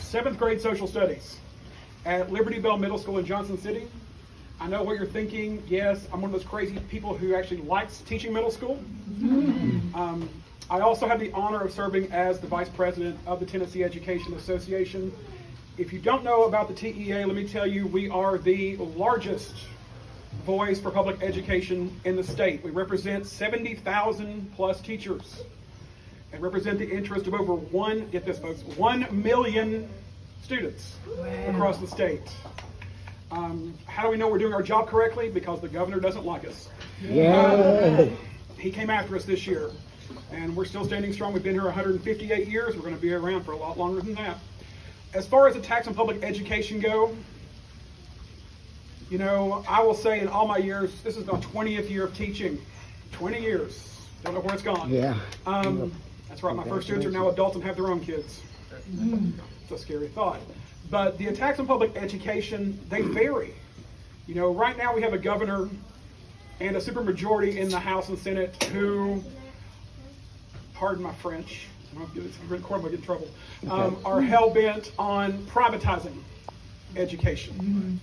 7th grade social studies at Liberty Bell Middle School in Johnson City. I know what you're thinking. Yes, I'm one of those crazy people who actually likes teaching middle school. I also have the honor of serving as the vice president of the Tennessee Education Association. If you don't know about the TEA, let me tell you, we are the largest voice for public education in the state. We represent 70,000 plus teachers and represent the interest of over 1 million students across the state. How do we know we're doing our job correctly? Because the governor doesn't like us. He came after us this year, and we're still standing strong. We've been here 158 years. We're going to be around for a lot longer than that. As far as attacks on public education go, you know, I will say in all my years, this is my 20th year of teaching. 20 years. Don't know where it's gone. That's right. My first students are now adults and have their own kids. It's a scary thought. But the attacks on public education, they vary. You know, right now we have a governor and a supermajority in the House and Senate who, pardon my French, I'm going to get in trouble, are hell-bent on privatizing education.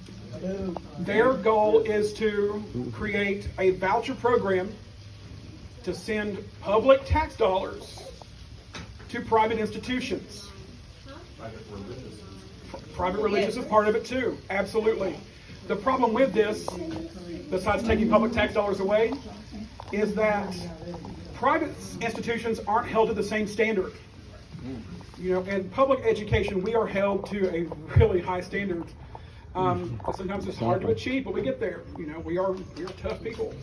Their goal is to create a voucher program to send public tax dollars to private institutions. Private religious is part of it too, absolutely. The problem with this, besides taking public tax dollars away, is that private institutions aren't held to the same standard. You know, in public education, we are held to a really high standard. Sometimes it's hard to achieve, but we get there. You know, we are tough people.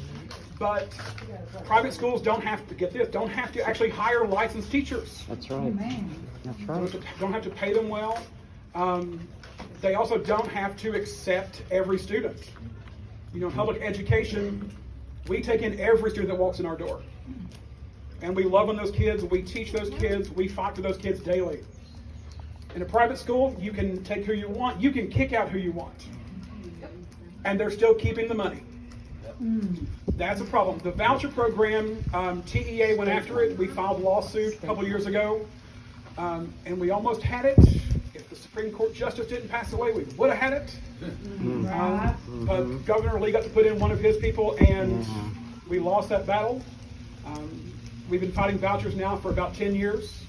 But private schools don't have to actually hire licensed teachers. That's right. That's right. Don't have to pay them well. They also don't have to accept every student. You know, in public education, we take in every student that walks in our door. And we love on those kids, we teach those kids, we fight for those kids daily. In a private school, you can take who you want, you can kick out who you want. And they're still keeping the money. That's a problem. The voucher program, TEA went after it. We filed a lawsuit a couple years ago, and we almost had it. If the Supreme Court justice didn't pass away, we would have had it. But Governor Lee got to put in one of his people, and we lost that battle. We've been fighting vouchers now for about 10 years.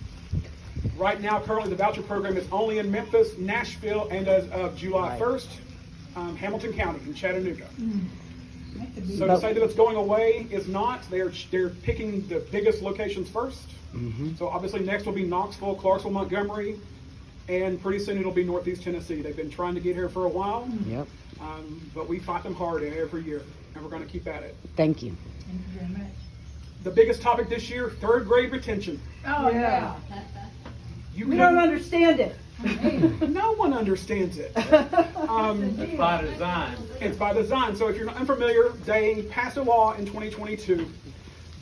Right now, currently, the voucher program is only in Memphis, Nashville, and as of July 1st, Hamilton County in Chattanooga. So to say that it's going away is not. They're picking the biggest locations first. So obviously next will be Knoxville, Clarksville, Montgomery, and pretty soon it'll be Northeast Tennessee. They've been trying to get here for a while, but we fight them hard every year, and we're going to keep at it. Thank you. Thank you very much. The biggest topic this year, 3rd grade retention. Oh, yeah. We don't understand it. No one understands it. It's by design. It's by design. So if you're not unfamiliar, they passed a law in 2022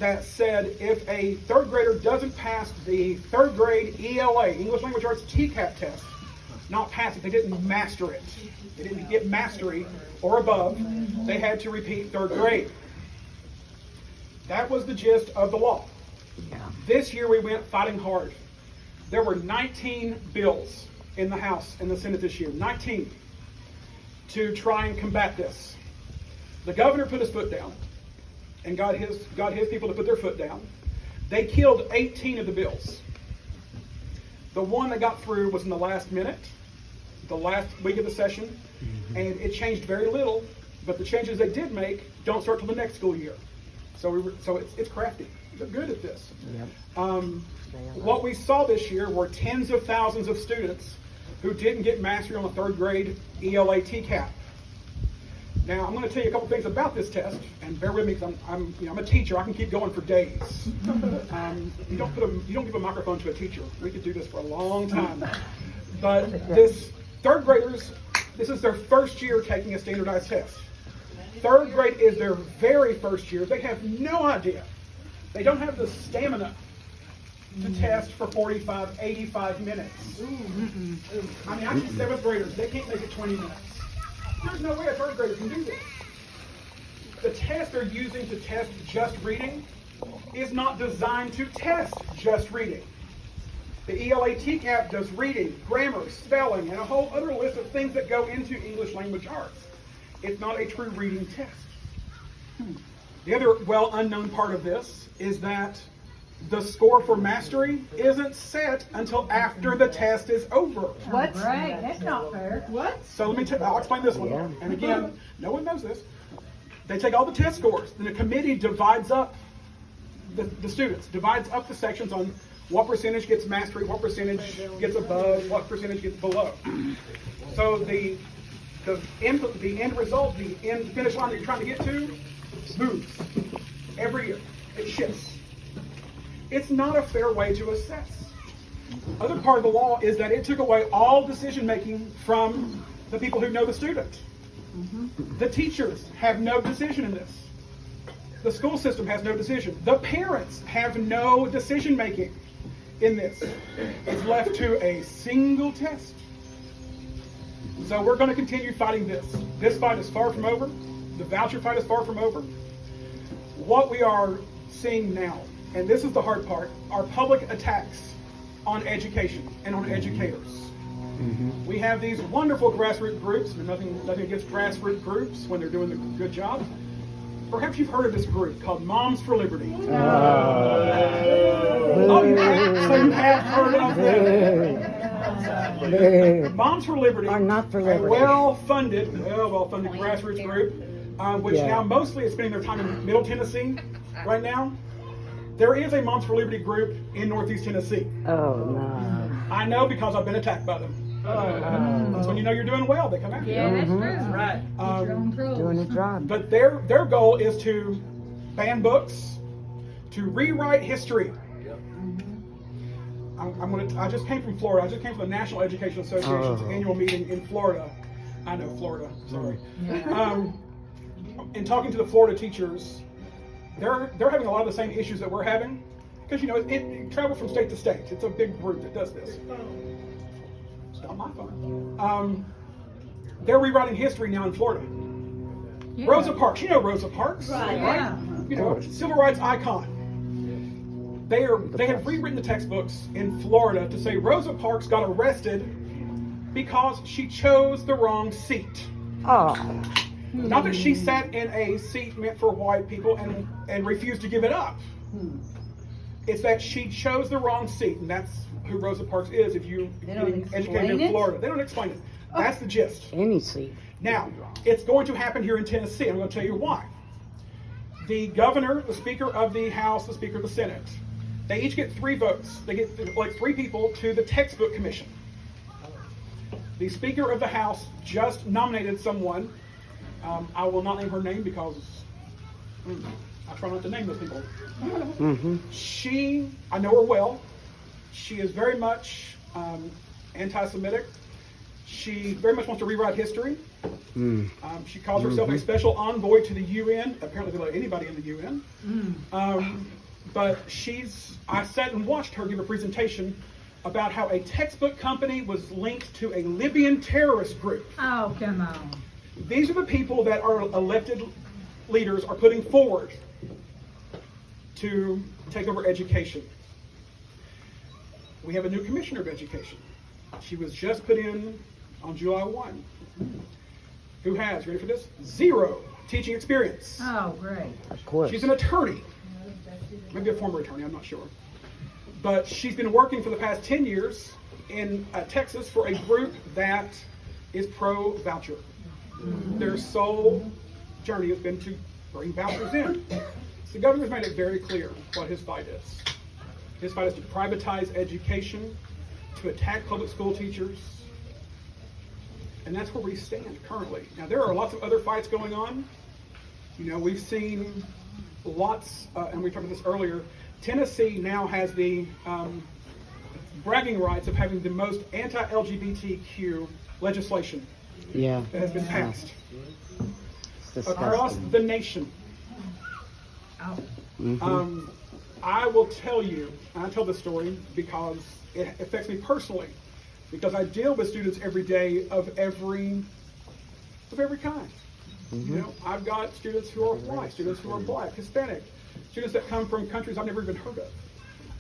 that said if a 3rd grader doesn't pass the 3rd grade ELA, English Language Arts TCAP test, not pass it, they didn't master it, they didn't get mastery or above, they had to repeat 3rd grade. That was the gist of the law. This year we went fighting hard. There were 19 bills in the House and the Senate this year, 19, to try and combat this. The governor put his foot down and got his people to put their foot down. They killed 18 of the bills. The one that got through was in the last minute, the last week of the session, and it changed very little, but the changes they did make don't start till the next school year. So it's crafty. They're good at this. What we saw this year were tens of thousands of students who didn't get mastery on the 3rd grade ELA TCAP. Now, I'm going to tell you a couple things about this test, and bear with me because I'm a teacher. I can keep going for days. You don't give a microphone to a teacher. We could do this for a long time. But this 3rd graders, this is their first year taking a standardized test. 3rd grade is their very first year. They have no idea. They don't have the stamina to test for 45, 85 minutes. I mean, I see 7th graders. They can't make it 20 minutes. There's no way a 3rd grader can do this. The test they're using to test just reading is not designed to test just reading. The ELA TCAP does reading, grammar, spelling, and a whole other list of things that go into English language arts. It's not a true reading test. The other well unknown part of this is that the score for mastery isn't set until after the test is over. What? Right, that's not fair. What? So I'll explain this one. Yeah. And again, no one knows this. They take all the test scores, then the committee divides up the students, divides up the sections on what percentage gets mastery, what percentage gets above, what percentage gets below. So the end result, the end finish line that you're trying to get to, moves every year. It shifts. It's not a fair way to assess. Other part of the law is that it took away all decision making from the people who know the student. The teachers have no decision in this. The school system has no decision. The parents have no decision making in this. It's left to a single test. So we're going to continue fighting this. This fight is far from over. The voucher fight is far from over. What we are seeing now, and this is the hard part, are public attacks on education and on educators. We have these wonderful grassroots groups, and nothing against grassroots groups when they're doing a good job. Perhaps you've heard of this group called Moms for Liberty. Oh, you have? So you have heard of them. Moms for Liberty Are not for a liberty. well-funded grassroots group, which Yeah. now mostly is spending their time in Middle Tennessee right now. There is a Moms for Liberty group in Northeast Tennessee. Oh, no. I know because I've been attacked by them. That's when you know you're doing well. They come after you. Yeah, that's true. Right. Get your own trolls. Doing a job. But their goal is to ban books, to rewrite history. I just came from Florida. I just came from the National Education Association's annual meeting in Florida. I know Florida. Sorry. In talking to the Florida teachers, they're having a lot of the same issues that we're having, because it travels from state to state. It's a big group that does this. It's not my phone. They're rewriting history now in Florida. Yeah. Rosa Parks, you know Rosa Parks, Right. Yeah. You know, civil rights icon. They have rewritten the textbooks in Florida to say Rosa Parks got arrested because she chose the wrong seat. Oh, Not that she sat in a seat meant for white people and refused to give it up. It's that she chose the wrong seat, and that's who Rosa Parks is. If you They don't get educated explain in it? Florida, they don't explain it. That's the gist. any seat. Now, it's going to happen here in Tennessee. I'm going to tell you why. The governor, the Speaker of the House, the Speaker of the Senate, they each get 3 votes. They get like 3 people to the textbook commission. The Speaker of the House just nominated someone. I will not name her name because I try not to name those people. I know her well. She is very much anti-Semitic. She very much wants to rewrite history. She calls herself a special envoy to the UN. Apparently, they let anybody in the UN. But I sat and watched her give a presentation about how a textbook company was linked to a Libyan terrorist group. Oh, come on. These are the people that our elected leaders are putting forward to take over education. We have a new commissioner of education. She was just put in on July 1. Who has, ready for this? 0 teaching experience. Oh, great. Of course. She's an attorney. Maybe a former attorney, I'm not sure. But she's been working for the past 10 years in Texas for a group that is pro-voucher. Their sole journey has been to bring vouchers in. So the governor's made it very clear what his fight is. His fight is to privatize education, to attack public school teachers, and that's where we stand currently. Now, there are lots of other fights going on. You know, we've seen lots, and we talked about this earlier, Tennessee now has the bragging rights of having the most anti-LGBTQ legislation Yeah. that has been passed It's across disgusting. the nation. Oh. I will tell you, and I tell this story because it affects me personally, because I deal with students every day of every kind. You know, I've got students who are white, students who are black, Hispanic, students that come from countries I've never even heard of.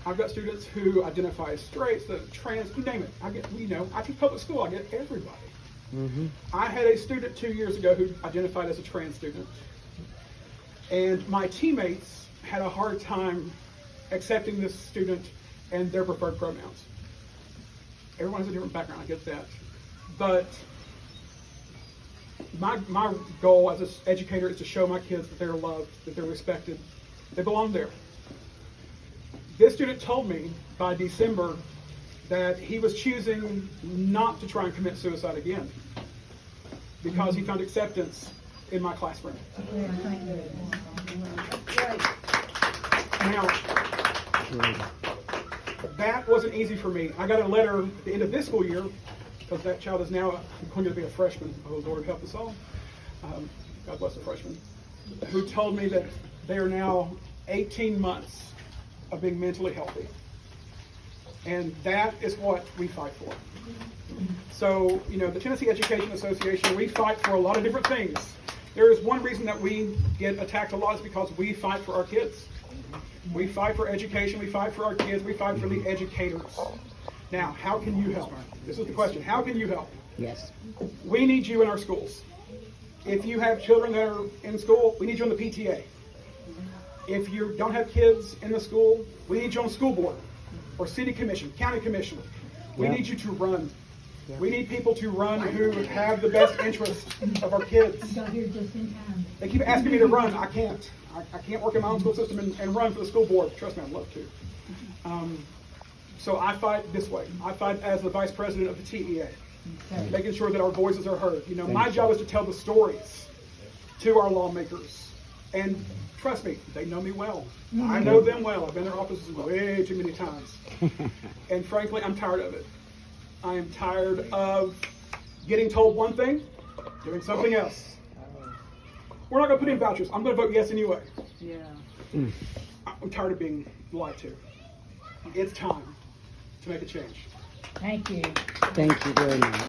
I've got students who identify as straight, trans, you name it. I teach public school, I get everybody. Mm-hmm. I had a student 2 years ago who identified as a trans student. And my teammates had a hard time accepting this student and their preferred pronouns. Everyone has a different background, I get that. But my goal as an educator is to show my kids that they're loved, that they're respected, they belong there. This student told me by December that he was choosing not to try and commit suicide again because he found acceptance in my classroom. Now, that wasn't easy for me. I got a letter at the end of this school year, because that child is now going to be a freshman. Oh, Lord, help us all. God bless the freshman. Who told me that they are now 18 months of being mentally healthy. And that is what we fight for. So, the Tennessee Education Association, we fight for a lot of different things. There is one reason that we get attacked a lot is because we fight for our kids. We fight for education, we fight for our kids, we fight for the educators. Now, how can you help? This is the question. How can you help? Yes. We need you in our schools. If you have children that are in school, we need you on the PTA. If you don't have kids in the school, we need you on the school board or city commission, county commission. We need you to run. We need people to run who have the best interest of our kids. I got here just in time. They keep asking me to run. I can't. I can't work in my own school system and run for the school board. Trust me, I'd love to. So I fight this way. I fight as the vice president of the TEA, making sure that our voices are heard. My job is to tell the stories to our lawmakers. And trust me, they know me well. I know them well. I've been in their offices way too many times. And frankly, I'm tired of it. I am tired of getting told one thing, doing something else. We're not going to put in vouchers. I'm going to vote yes anyway. Yeah. I'm tired of being lied to. It's time to make a change. Thank you. Thank you very much.